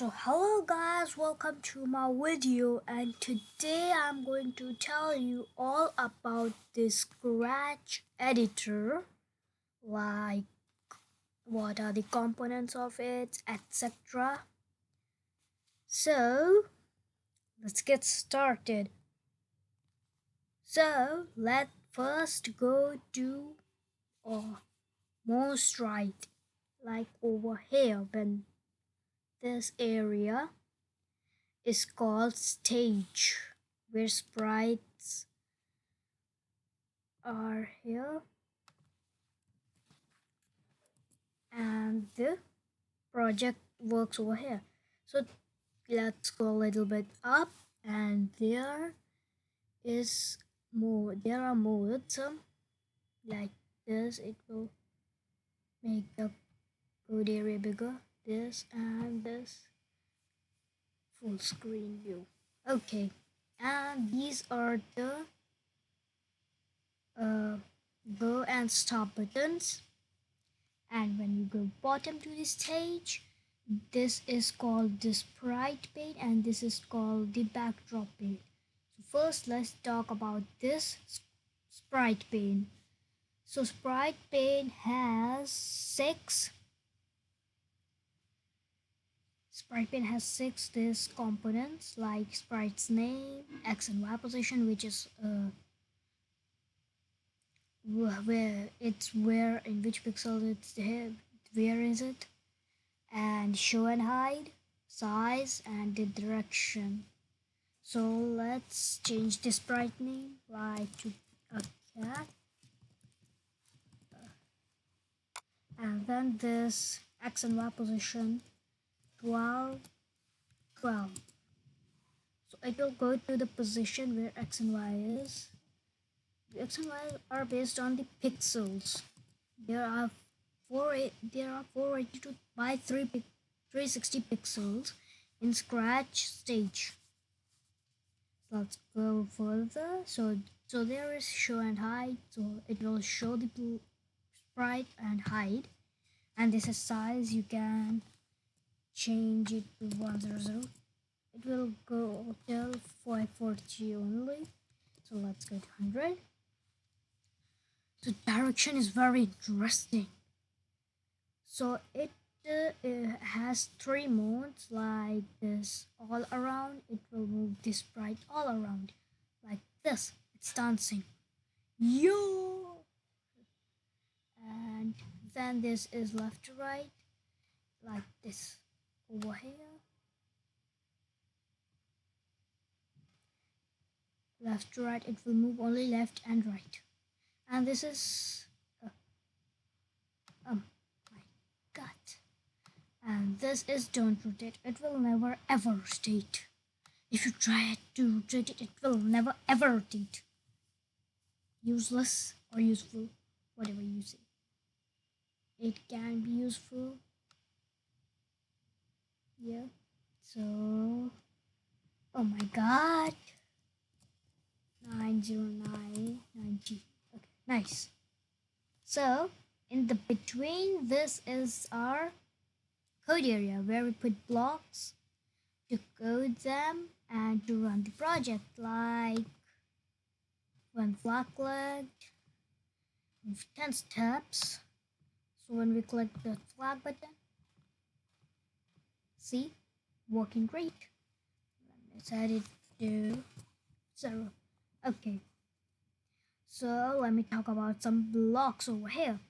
So hello guys, welcome to my video, and today I'm going to tell you all about this Scratch editor, like what are the components of it, etc. So let's get started. So let's first go to most right, like over here when this area is called stage, where sprites are here and the project works over here. So let's go a little bit up, and there are modes like this. It will make the code area bigger, this and this, full screen view. Okay, and these are the go and stop buttons. And when you go bottom to the stage, this is called the sprite pane, and this is called the backdrop pane. So first let's talk about this sprite pane. So sprite pane has six this components, like sprite's name, x and y position, which is where in which pixel it's there, where is it, and show and hide, size, and the direction. So let's change the sprite name like to a cat, and then this x and y position 12 12. So it will go to the position where x and y is. The x and y are based on the pixels. There are 482 by 360 pixels in Scratch stage. Let's go further. So there is show and hide. So it will show the sprite and hide. And this is size. You can change it to 100. It will go till 540 only. So let's go to 100. So direction is very interesting. So it has three modes like this. All around, it will move the sprite all around like this. It's dancing, yo. And then this is left to right like this. Over here, left to right, it will move only left and right. And this is my god. And this is don't rotate. It will never ever rotate. If you try to rotate it, it will never ever rotate. Useless or useful, whatever you say. It can be useful. Yeah. So, oh my god. 90990. Okay, nice. So, in the between, this is our code area where we put blocks to code them and to run the project, like one flag with 10 steps. So when we click the flag button, see, working great. Let's set it to 0. Okay, so let me talk about some blocks over here.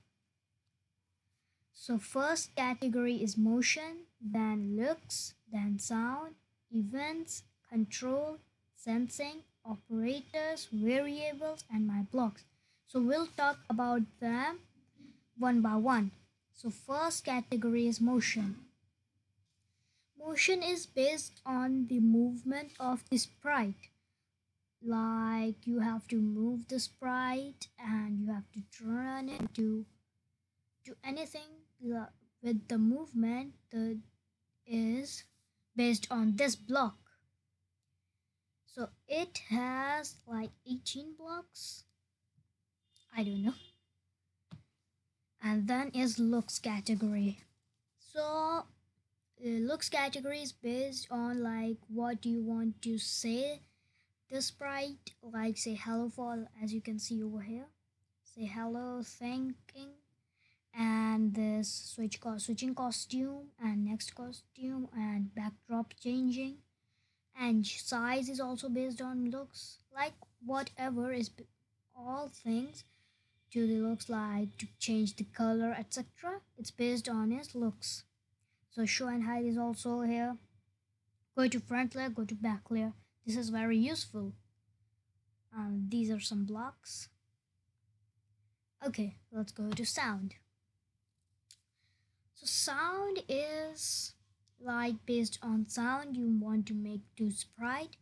So first category is motion, then looks, then sound, events, control, sensing, operators, variables, and my blocks. So we'll talk about them one by one. So first category is motion. Motion is based on the movement of the sprite. Like you have to move the sprite and you have to turn it to anything with the movement that is based on this block. So it has like 18 blocks, I don't know. And then is looks category. So looks category is based on like what you want to say the sprite, like say hello for, as you can see over here, say hello thinking, and this switching costume and next costume and backdrop changing, and size is also based on looks, like whatever is all things to the looks, like to change the color etc, it's based on his looks. So show and hide is also here. Go to front layer, go to back layer. This is very useful. These are some blocks. Okay, let's go to sound. So sound is like based on sound you want to make to sprite.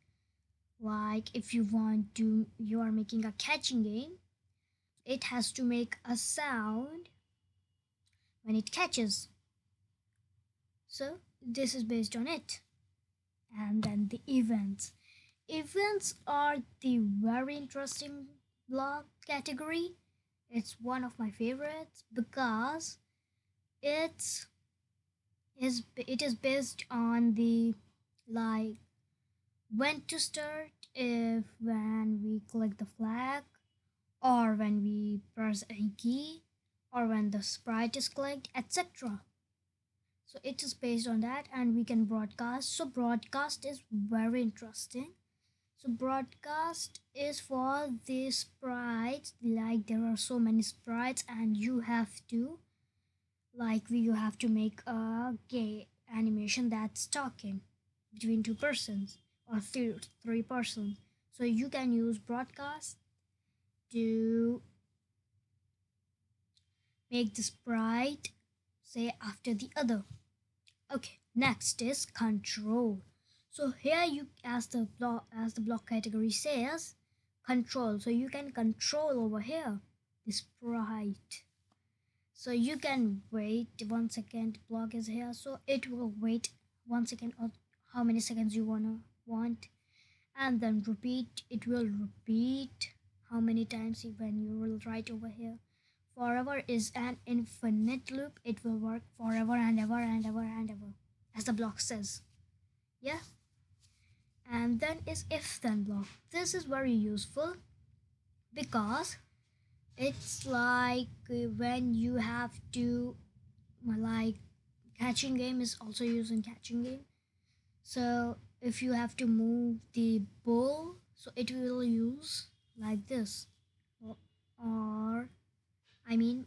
Like if you want to, you are making a catching game, it has to make a sound when it catches. So this is based on it. And then the events. Events are the very interesting block category. It's one of my favorites because it is based on the like when to start, if when we click the flag, or when we press a key, or when the sprite is clicked etc. So it is based on that, and we can broadcast. So broadcast is very interesting. So broadcast is for the sprites, like there are so many sprites and you have to make a gay animation that's talking between two persons or three persons. So you can use broadcast to make the sprite say after the other. Okay, next is control. So here you, as the block category says, control. So you can control over here the sprite. So you can wait 1 second, block is here, so it will wait 1 second or how many seconds you want, and then repeat. It will repeat how many times when you will write over here. Forever is an infinite loop. It will work forever and ever and ever and ever, as the block says. Yeah. And then is if then block. This is very useful because it's like when you have to, like catching game is also used in catching game. So if you have to move the ball, so it will use like this, or I mean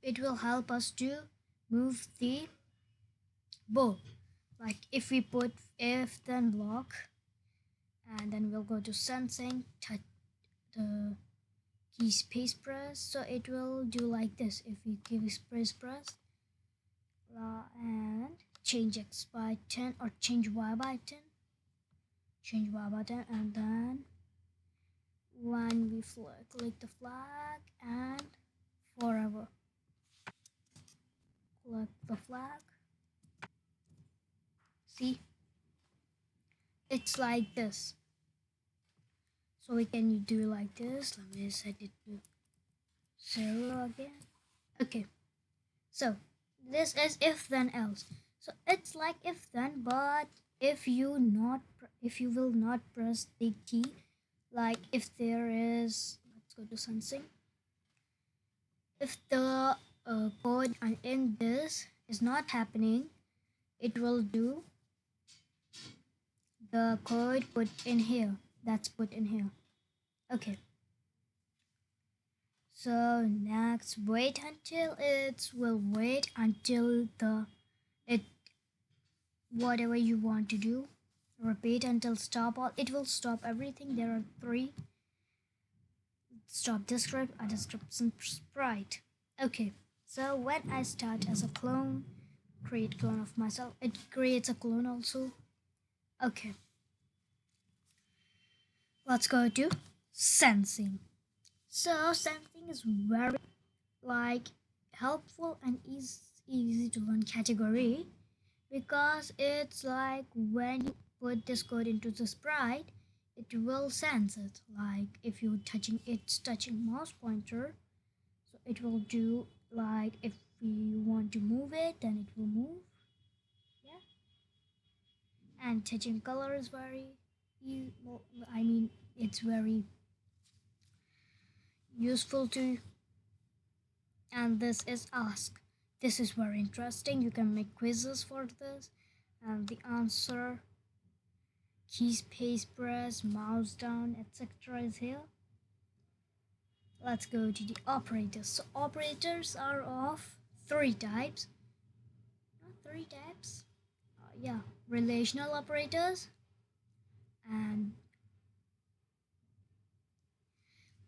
it will help us to move the ball. Like if we put if then block, and then we'll go to sensing, touch the key space press, so it will do like this. If we give space press and change X by 10 or change Y by 10, and then when we click the flag and forever, click the flag, see, it's like this. So we can do like this. Let me set it to 0 again. Okay, so this is if then else. So it's like if then, but if you will not press the key, like if there is, let's go to sensing, if the code in this is not happening, it will do the code put in here, that's put in here. Okay, so next, wait until whatever you want to do, repeat until stop all. It will stop everything. There are 3: stop descript, a description, sprite. Okay, so when I start as a clone, create clone of myself, it creates a clone also. Okay, let's go to sensing. So sensing is very like helpful and easy to learn category, because it's like when you put this code into the sprite, it will sense it. Like if you're touching mouse pointer, so it will do, like if you want to move it, then it will move. Yeah. and touching color is very it's very useful too. And this is ask. This is very interesting. You can make quizzes for this, and the answer, key space press, mouse down, etc. is here. Let's go to the operators. So operators are of three types. Not three types. Yeah, relational operators, and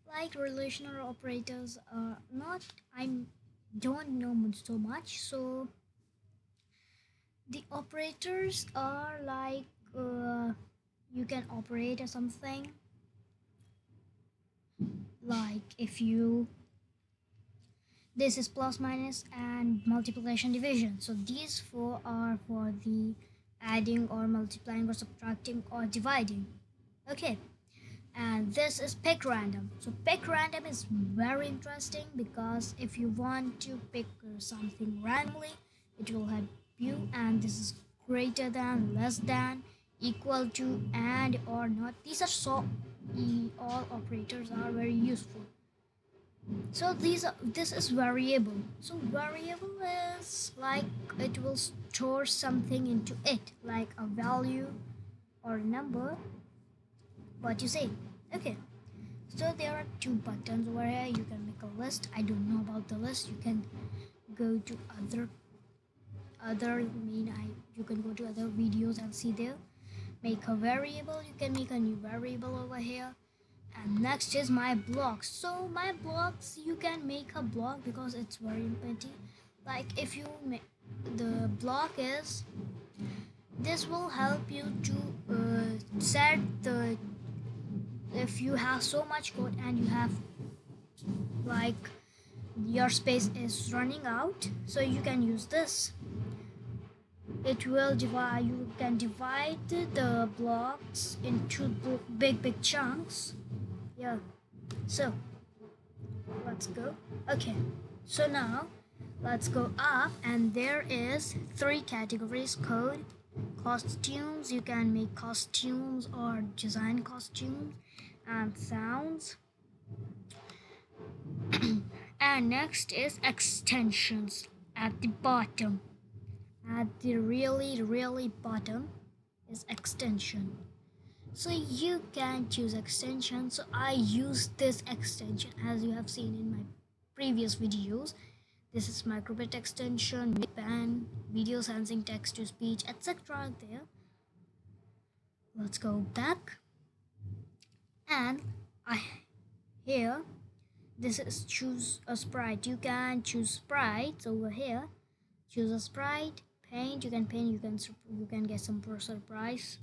like relational operators are not. I don't know so much. So the operators are like you can operate something like if you, this is plus minus and multiplication division. So these four are for the adding or multiplying or subtracting or dividing. Okay, and this is pick random. So pick random is very interesting because if you want to pick something randomly, it will help you. And this is greater than, less than, equal to, and, or not. These are all operators are very useful. So this is variable. So variable is like it will store something into it, like a value or a number. What you say? Okay. So there are two buttons over here. You can make a list. I don't know about the list. You can go to you can go to other videos and see there. Make a variable. You can make a new variable over here. And next is my blocks. So my blocks, you can make a block because it's very pretty. Like if you make the block is, this will help you to set the, if you have so much code and you have like your space is running out, so you can use this. It will divide, you can divide the blocks into big chunks. Yeah, so let's go. Okay, so now let's go up, and there is three categories: code, costumes, you can make costumes or design costumes, and sounds. And next is extensions at the bottom. At the really bottom is extension. So you can choose extension. So I use this extension as you have seen in my previous videos. This is microbit extension, pen, video sensing, text to speech, etc. there. Let's go back, and here this is choose a sprite. You can choose sprites over here. Choose a sprite, paint. You can paint. You can get some surprise.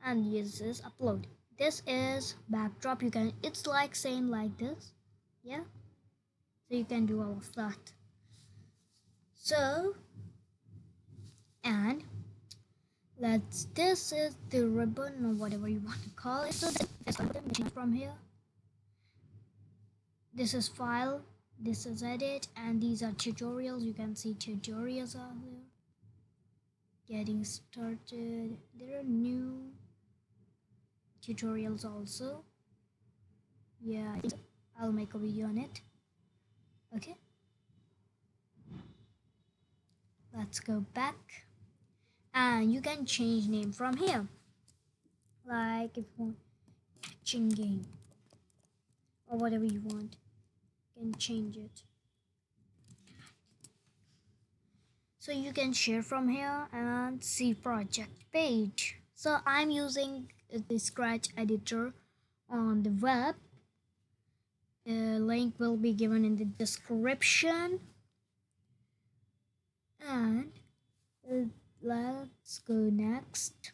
And this is upload. This is backdrop. You can, it's like same like this. Yeah, so you can do all of that. So, and this is the ribbon or whatever you want to call it. So this is from here. This is file, this is edit, and these are tutorials. You can see tutorials are there. Getting started. There are new tutorials also. Yeah, I'll make a video on it. Okay, let's go back, and you can change name from here. Like if you want kitchen game or whatever you want, you can change it. So you can share from here and see project page. So I'm using the Scratch editor on the web. Link will be given in the description. And let's go next.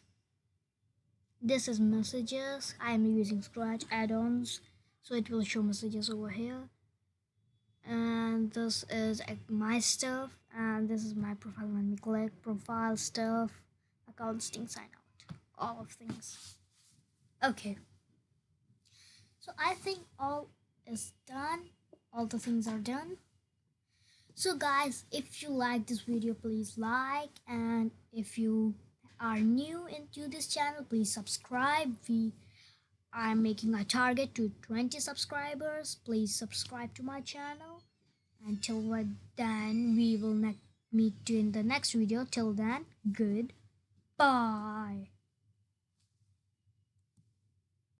This is messages. I'm using Scratch add-ons, so it will show messages over here. And this is my stuff, and this is my profile. When we click profile stuff, account sting, sign out, all of things. Okay, so I think all is done. All the things are done. So guys, if you like this video, please like, and if you are new into this channel, please subscribe. We are making a target to 20 subscribers. Please subscribe to my channel. Until then, we will meet you in the next video. Till then, goodbye.